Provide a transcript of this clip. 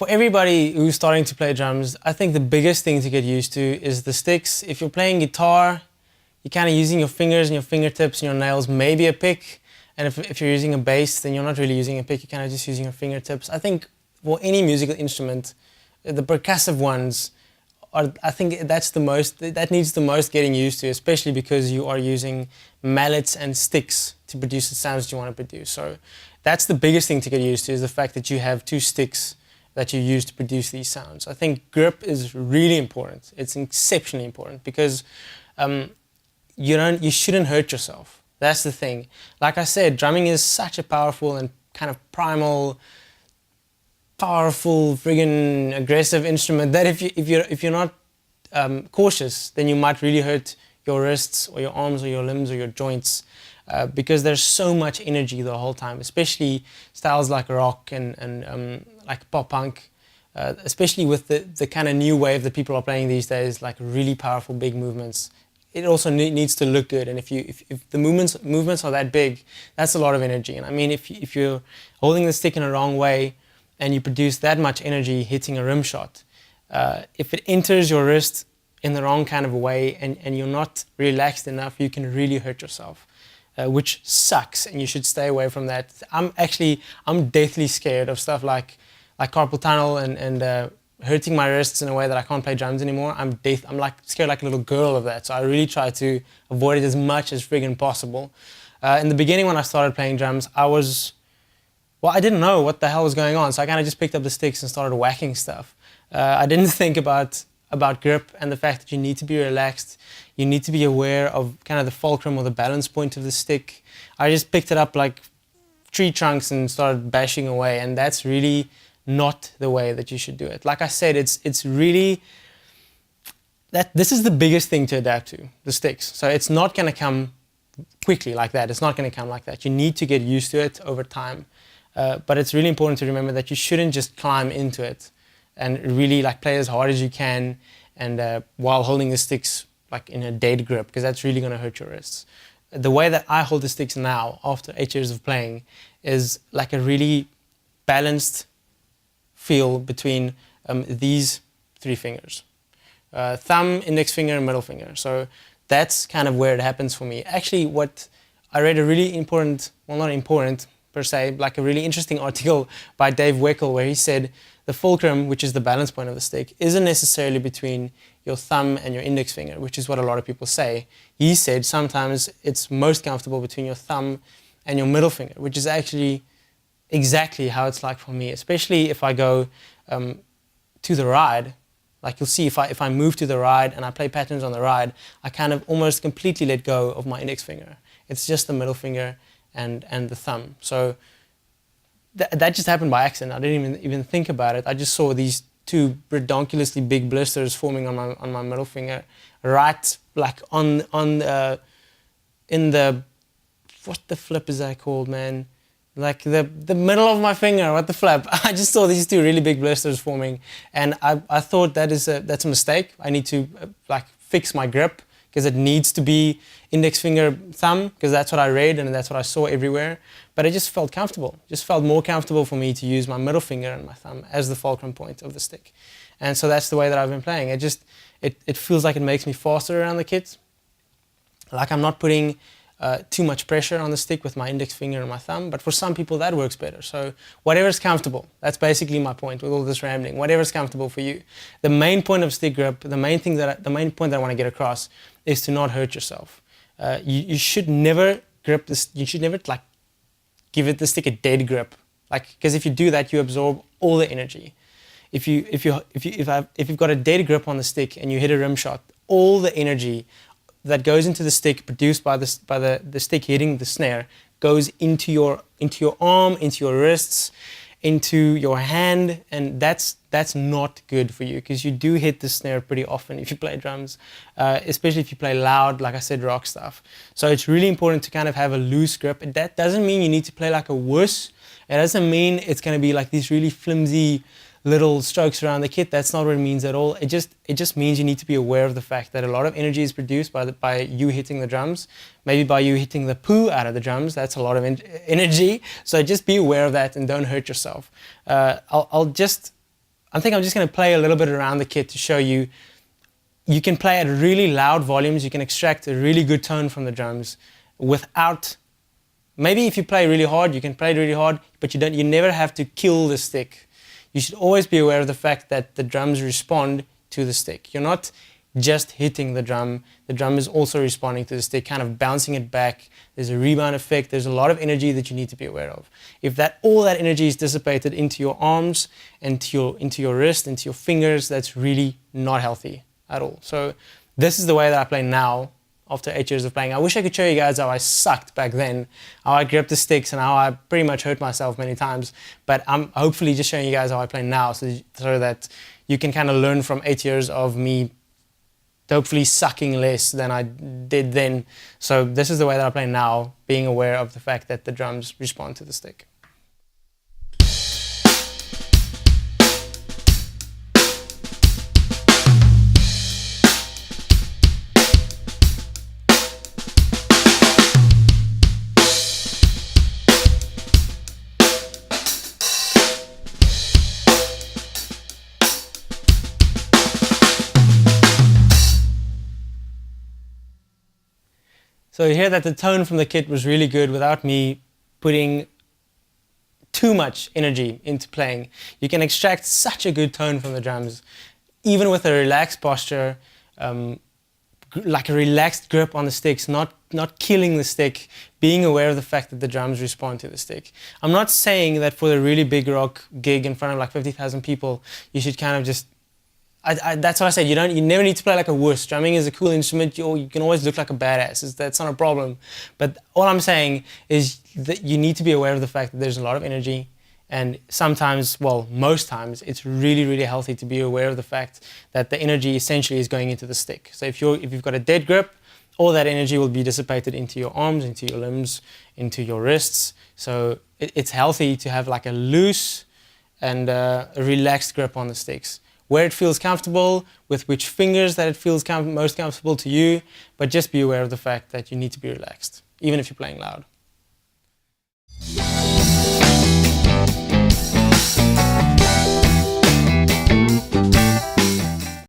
For everybody who's starting to play drums, I think the biggest thing to get used to is the sticks. If you're playing guitar, you're kind of using your fingers and your fingertips and your nails, maybe a pick. And if you're using a bass, then you're not really using a pick, you're kind of just using your fingertips. I think for any musical instrument, the percussive ones, I think that needs the most getting used to, especially because you are using mallets and sticks to produce the sounds you want to produce. So that's the biggest thing to get used to, is the fact that you have two sticks that you use to produce these sounds. I think grip is really important. It's exceptionally important because you shouldn't hurt yourself. That's the thing. Like I said, drumming is such a powerful and kind of powerful, friggin' aggressive instrument that if you're not cautious, then you might really hurt your wrists or your arms or your limbs or your joints because there's so much energy the whole time, especially styles like rock and like pop punk, especially with the kind of new wave that people are playing these days, like really powerful big movements. It also needs to look good, and if the movements are that big, that's a lot of energy. And I mean, if you're holding the stick in a wrong way and you produce that much energy hitting a rim shot, if it enters your wrist in the wrong kind of a way and you're not relaxed enough, you can really hurt yourself, which sucks, and you should stay away from that. I'm deathly scared of stuff like carpal tunnel and hurting my wrists in a way that I can't play drums anymore. I'm like scared like a little girl of that. So I really try to avoid it as much as friggin' possible. In the beginning when I started playing drums, I didn't know what the hell was going on. So I kind of just picked up the sticks and started whacking stuff. I didn't think about grip and the fact that you need to be relaxed. You need to be aware of kind of the fulcrum or the balance point of the stick. I just picked it up like tree trunks and started bashing away, and that's really not the way that you should do it. Like I said, it's really this is the biggest thing to adapt to, the sticks. So it's not going to come quickly like that. It's not going to come like that. You need to get used to it over time. But it's really important to remember that you shouldn't just climb into it and really like play as hard as you can and while holding the sticks like in a dead grip, because that's really going to hurt your wrists. The way that I hold the sticks now after 8 years of playing is like a really balanced feel between these three fingers. Thumb, index finger, and middle finger. So that's kind of where it happens for me. Actually, what I read a really important, well, not important per se, like a really interesting article by Dave Weckl where he said the fulcrum, which is the balance point of the stick, isn't necessarily between your thumb and your index finger, which is what a lot of people say. He said sometimes it's most comfortable between your thumb and your middle finger, which is actually exactly how it's like for me, especially if I go to the ride. Like you'll see, if I move to the ride and I play patterns on the ride, I kind of almost completely let go of my index finger. It's just the middle finger and the thumb. So that just happened by accident. I didn't even think about it. I just saw these two redonkulously big blisters forming on my middle finger, right like in the, what the flip is that called, man? Like the middle of my finger, what the flip? I just saw these two really big blisters forming, and I thought that's a mistake. I need to like fix my grip, because it needs to be index finger, thumb, because that's what I read and that's what I saw everywhere. But it just felt comfortable. It just felt more comfortable for me to use my middle finger and my thumb as the fulcrum point of the stick. And so that's the way that I've been playing. It feels like it makes me faster around the kit. Like I'm not putting too much pressure on the stick with my index finger and my thumb, but for some people that works better. So whatever's comfortable, that's basically my point with all this rambling. Whatever's comfortable for you. The main point of stick grip, the main point that I want to get across is to not hurt yourself. You should never grip this. You should never like give the stick a dead grip, like, because if you do that, you absorb all the energy. If you've got a dead grip on the stick and you hit a rim shot, all the energy that goes into the stick produced by the stick hitting the snare goes into your arm, into your wrists, into your hand, and that's not good for you, because you do hit the snare pretty often if you play drums, especially if you play loud, like I said, rock stuff. So it's really important to kind of have a loose grip. And that doesn't mean you need to play like a wuss. It doesn't mean it's going to be like these really flimsy little strokes around the kit. That's not what it means at all. It just means you need to be aware of the fact that a lot of energy is produced by you hitting the drums, maybe by you hitting the poo out of the drums. That's a lot of energy. So just be aware of that and don't hurt yourself. I'll just I think I'm just going to play a little bit around the kit to show you. You can play at really loud volumes. You can extract a really good tone from the drums without. Maybe if you play really hard, you can play it really hard, but you never have to kill the stick. You should always be aware of the fact that the drums respond to the stick. You're not just hitting the drum is also responding to the stick, kind of bouncing it back. There's a rebound effect. There's a lot of energy that you need to be aware of. If all that energy is dissipated into your arms, into your wrist, into your fingers, that's really not healthy at all. So this is the way that I play now after 8 years of playing. I wish I could show you guys how I sucked back then, how I gripped the sticks and how I pretty much hurt myself many times. But I'm hopefully just showing you guys how I play now so that you can kind of learn from 8 years of me hopefully sucking less than I did then. So this is the way that I play now, being aware of the fact that the drums respond to the stick. So you hear that the tone from the kit was really good without me putting too much energy into playing. You can extract such a good tone from the drums, even with a relaxed posture, like a relaxed grip on the sticks, not killing the stick, being aware of the fact that the drums respond to the stick. I'm not saying that for the really big rock gig in front of like 50,000 people, you should kind of just that's what I said. You never need to play like a wuss. Drumming is a cool instrument. You can always look like a badass. That's not a problem. But all I'm saying is that you need to be aware of the fact that there's a lot of energy, and sometimes, well, most times, it's really, really healthy to be aware of the fact that the energy essentially is going into the stick. So if you've got a dead grip, all that energy will be dissipated into your arms, into your limbs, into your wrists. So it's healthy to have like a loose and a relaxed grip on the sticks, where it feels comfortable, with which fingers that it feels most comfortable to you, but just be aware of the fact that you need to be relaxed, even if you're playing loud.